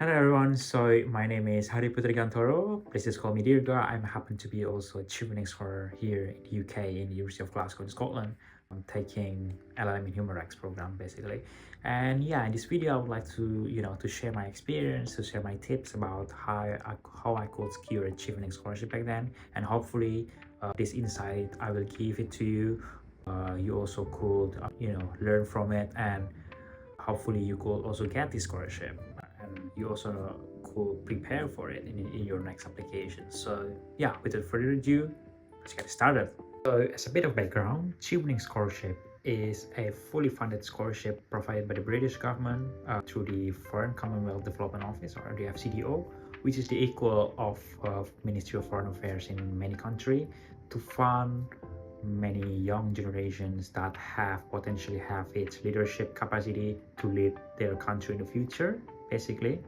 Hello everyone, so my name is Hari Putri Gantoro. Please just call me Dirga. I happen to be also a Chevening scholar here in the UK in the University of Glasgow in Scotland. I'm taking LLM in Human Rights program basically. And yeah, in this video I would like to share my experience, to share my tips about how I could secure a Chevening scholarship back then. And hopefully this insight I will give it to you. You also could learn from it, and hopefully you could also get this scholarship, and you also could prepare for it in your next application. So yeah, without further ado, let's get started. So as a bit of background, Chevening Scholarship is a fully funded scholarship provided by the British government through the Foreign Commonwealth Development Office, or the FCDO, which is the equal of Ministry of Foreign Affairs in many countries, to fund many young generations that potentially have its leadership capacity to lead their country in the future, basically.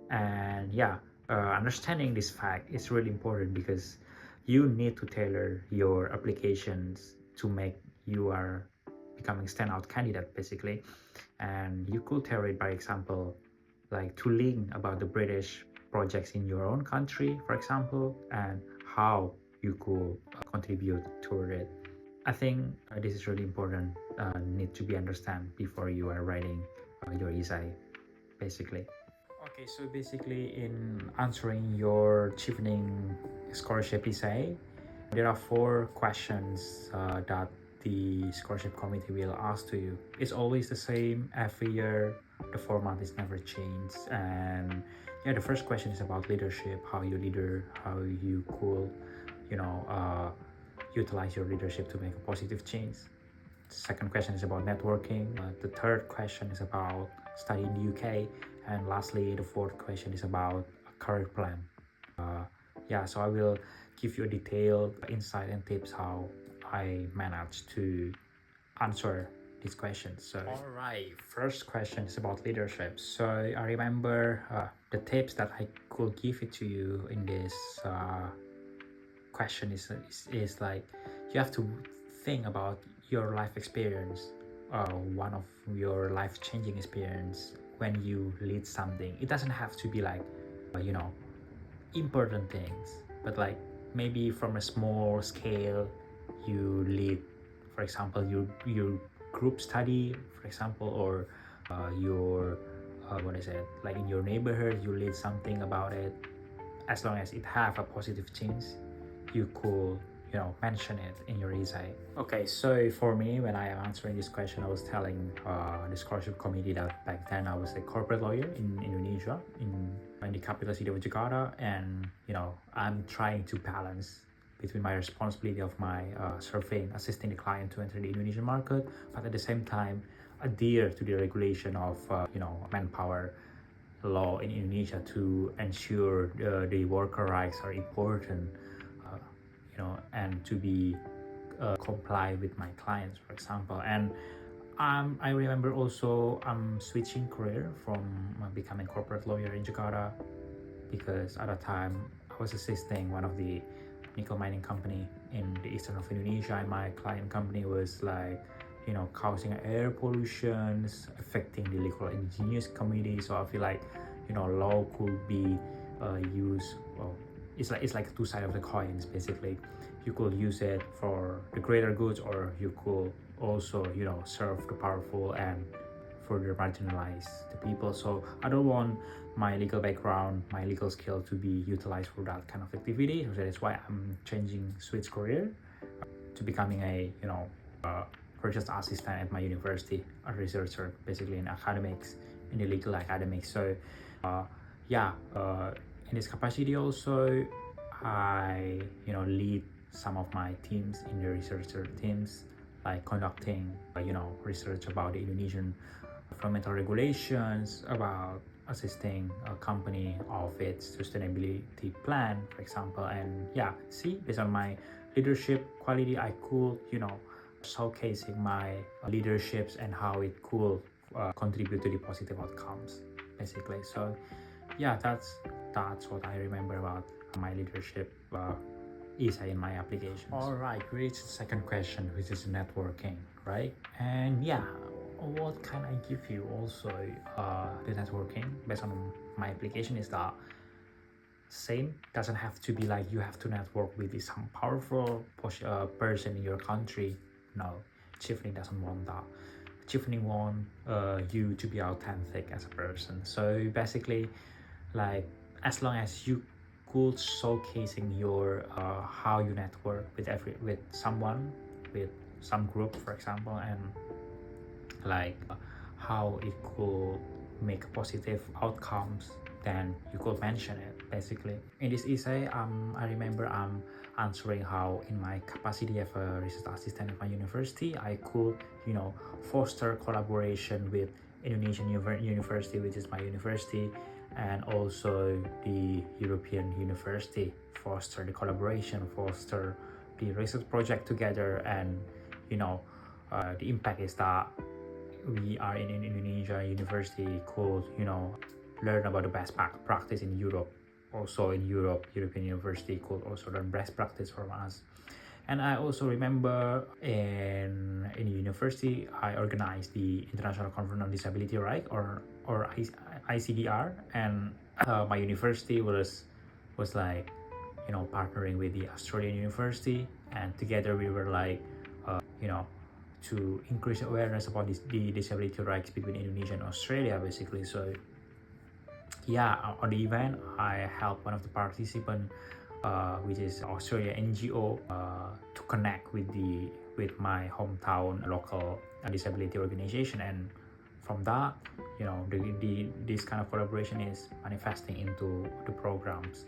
And yeah, understanding this fact is really important because you need to tailor your applications to make you are becoming standout candidate, basically. And you could tailor it, by example, like to link about the British projects in your own country, for example, and how you could contribute toward it. I think this is really important, need to be understand before you are writing your essay, basically. Okay, so basically in answering your Chevening scholarship essay, there are 4 questions that the scholarship committee will ask to you. It's always the same every year. The format is never changed. And yeah, the first question is about leadership, how you leader, how you could, utilize your leadership to make a positive change. The second question is about networking. The third question is about studying in the UK. And lastly, the fourth question is about a career plan. Yeah, so I will give you a detailed insight and tips how I managed to answer these questions. So, all right, first question is about leadership. So I remember the tips that I could give it to you in this question is like you have to think about your life experience, one of your life-changing experience when you lead something. It doesn't have to be like important things, but like maybe from a small scale you lead, for example, your group study, for example, or your what is it, like in your neighborhood you lead something about it. As long as it have a positive change, you could mention it in your essay. Okay, so for me, when I am answering this question, I was telling the scholarship committee that back then I was a corporate lawyer in Indonesia, in the capital city of Jakarta, and I'm trying to balance between my responsibility of my surveying, assisting the client to enter the Indonesian market, but at the same time adhere to the regulation of manpower law in Indonesia to ensure the worker rights are important, and to be comply with my clients, for example. And I remember also I'm switching career from becoming corporate lawyer in Jakarta, because at that time I was assisting one of the nickel mining company in the eastern of Indonesia, and my client company was like causing air pollution, affecting the local indigenous community. So I feel like law could be used. Well, it's like two sides of the coins, basically. You could use it for the greater goods, or you could also serve the powerful and further marginalize the people. So I don't want my legal background, my legal skill to be utilized for that kind of activity. So that's why I'm switch career to becoming a research assistant at my university, a researcher basically in academics, in the legal academics. So yeah, in this capacity also I lead some of my teams in the researcher teams, like conducting research about the Indonesian environmental regulations, about assisting a company of its sustainability plan, for example. And yeah, see, based on my leadership quality, I could showcasing my leaderships and how it could contribute to the positive outcomes, basically. So yeah, that's what I remember about my leadership essay in my applications. All right, we reached the second question, which is networking, right? And yeah, what can I give you also the networking based on my application is that same doesn't have to be like you have to network with some powerful person in your country. No, Chevening doesn't want that. Chevening want you to be authentic as a person. So basically, like as long as you could showcasing your how you network with someone, with some group for example, and like how it could make positive outcomes, then you could mention it. Basically in this essay, I remember I'm answering how in my capacity of a research assistant at my university I could foster collaboration with Indonesian university, which is my university, and also the European university, foster the collaboration, foster the research project together. And the impact is that we are in Indonesia university could learn about the best practice in Europe. Also in Europe, European university could also learn best practice from us. And I also remember in university I organized the International Conference on Disability Right, or ICDR, and my university was like partnering with the Australian university, and together we were like to increase awareness about the disability rights between Indonesia and Australia basically. So yeah, on the event I helped one of the participants, which is Australia NGO, to connect with my hometown local disability organization. And from that, this kind of collaboration is manifesting into the programs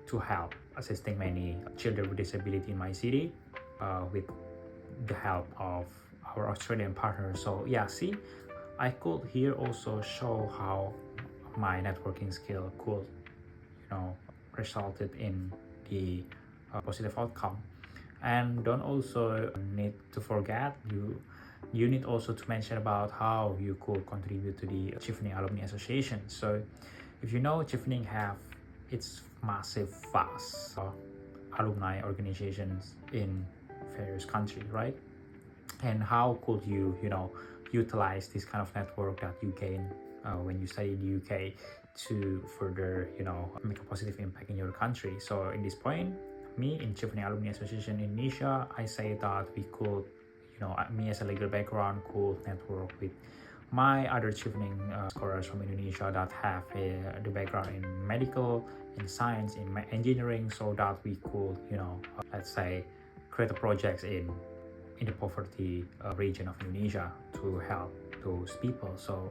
to help assisting many children with disability in my city, with the help of our Australian partners. So yeah, see, I could here also show how my networking skill could resulted in the positive outcome. And don't also need to forget, you need also to mention about how you could contribute to the Chevening Alumni Association. So if you know, Chevening have its massive vast alumni organizations in various countries, right? And how could you utilize this kind of network that you gain when you study in the UK to further make a positive impact in your country? So in this point, me in Chevening Alumni Association in Indonesia, I say that we could me as a legal background could network with my other Chevening scholars from Indonesia that have the background in medical, in science, in engineering, so that we could let's say create projects in the poverty region of Indonesia to help those people. So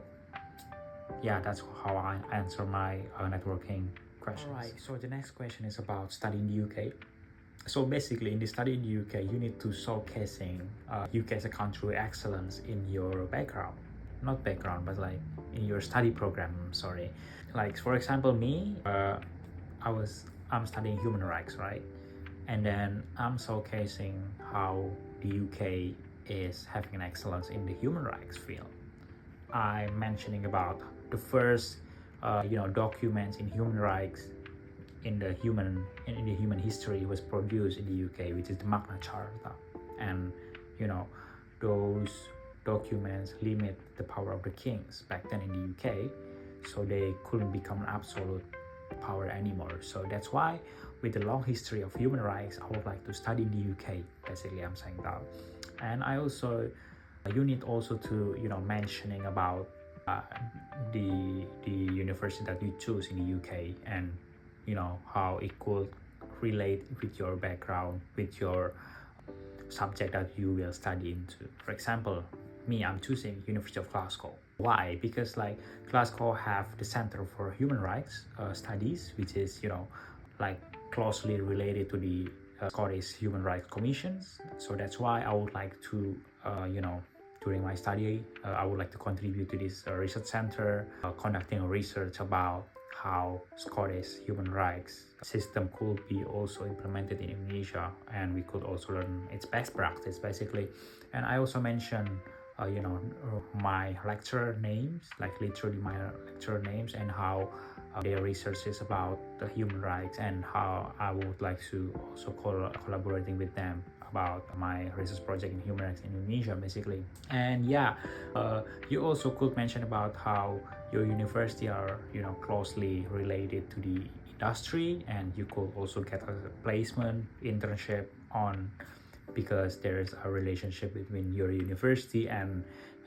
yeah, that's how I answer my networking questions. Alright, so the next question is about studying in the UK. So basically in the study in the UK, you need to showcasing UK as a country with excellence in your background. Not background, but like in your study program, sorry. Like for example, me, I'm studying human rights, right? And then I'm showcasing how the UK is having an excellence in the human rights field. I'm mentioning about the first documents in human rights in the human history was produced in the UK, which is the Magna Charta. And those documents limit the power of the kings back then in the UK, so they couldn't become an absolute power anymore. So that's why with the long history of human rights, I would like to study in the UK. Basically, I'm saying that. And I also you need also to mentioning about the university that you choose in the UK, and how it could relate with your background, with your subject that you will study into. For example, me, I'm choosing University of Glasgow. Why? Because like Glasgow have the Center for Human Rights Studies, which is like closely related to the Scottish Human Rights Commissions. So that's why I would like to during my study I would like to contribute to this research center, conducting research about how Scottish human rights system could be also implemented in Indonesia, and we could also learn its best practice basically. And I also mentioned my lecturer names, like literally my lecturer names, and how their research is about the human rights, and how I would like to also collaborating with them about my research project in human rights in Indonesia basically. And you also could mention about how your university are closely related to the industry, and you could also get a placement internship on because there's a relationship between your university and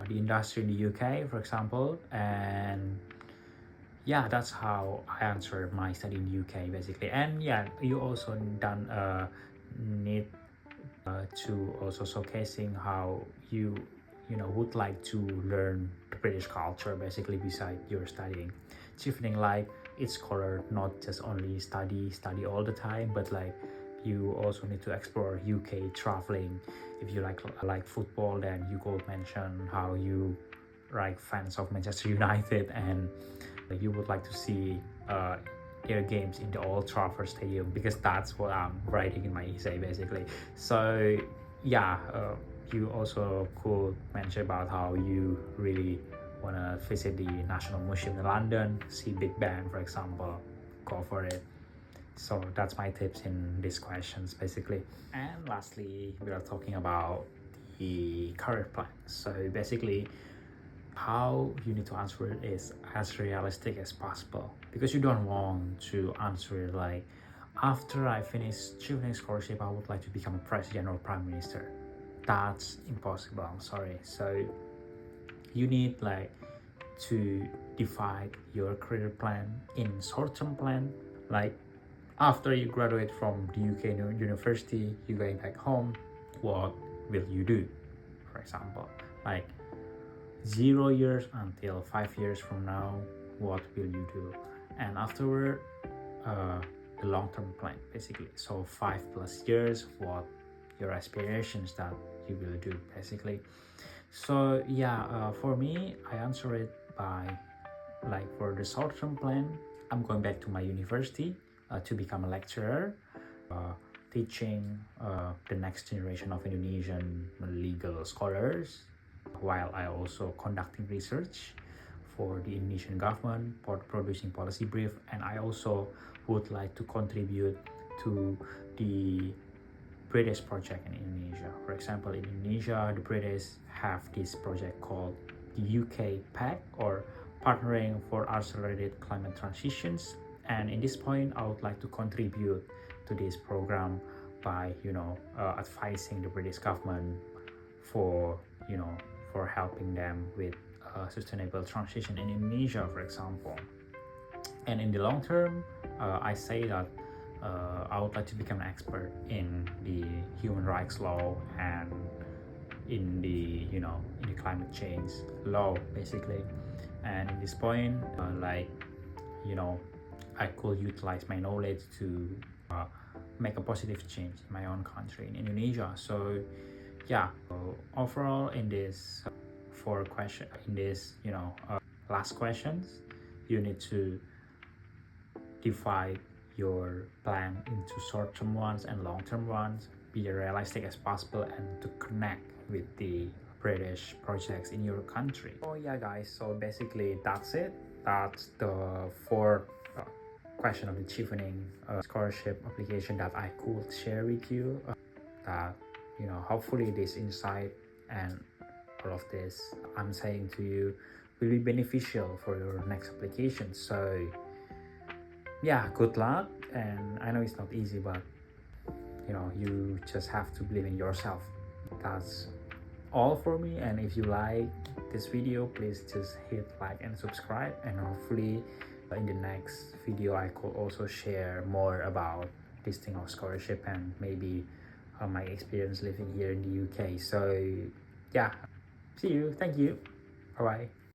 the industry in the UK, for example. And yeah, that's how I answered my study in the UK basically. And yeah, you also done need to also showcasing how you would like to learn the British culture basically beside your studying. Chevening, like, it's colored not just only study all the time, but like you also need to explore UK traveling. If you like football, then you could mention how you like fans of Manchester United and you would like to see their games in the Old Trafford Stadium, because that's what I'm writing in my essay basically. So yeah, you also could mention about how you really want to visit the National Museum in London, see Big Ben, for example. Go for it. So that's my tips in these questions basically. And lastly, we are talking about the career plan. So basically, how you need to answer it is as realistic as possible, because you don't want to answer it like, after I finish Chevening scholarship I would like to become a president or prime minister. That's impossible, I'm sorry. So you need like to divide your career plan in short-term plan, like after you graduate from the UK university, you're going back home, what will you do? For example, like 0 years until 5 years from now, what will you do? And afterward, the long-term plan basically. So 5+ years, what your aspirations that you will do basically. So yeah, for me, I answer it by, like, for the short-term plan, I'm going back to my university to become a lecturer, teaching the next generation of Indonesian legal scholars, while I also conducting research for the Indonesian government, for producing policy brief. And I also would like to contribute to the British project in Indonesia. For example, in Indonesia, the British have this project called the UK Pact, or Partnering for Accelerated Climate Transitions. And in this point, I would like to contribute to this program by advising the British government for for helping them with sustainable transition in Indonesia, for example. And in the long term, I say that I would like to become an expert in the human rights law and in the in the climate change law basically. And in this point, I could utilize my knowledge to make a positive change in my own country, in Indonesia. So yeah, overall in this last questions, you need to divide your plan into short-term ones and long-term ones, be as realistic as possible, and to connect with the British projects in your country. Oh yeah guys, so basically that's it. That's the 4 question of the Chevening scholarship application that I could share with you, that hopefully this insight and all of this I'm saying to you will be beneficial for your next application. So yeah, good luck. And I know it's not easy, but you just have to believe in yourself. That's all for me. And if you like this video, please just hit like and subscribe, and hopefully in the next video I could also share more about this thing of scholarship and maybe my experience living here in the UK. So yeah, see you, thank you, bye bye.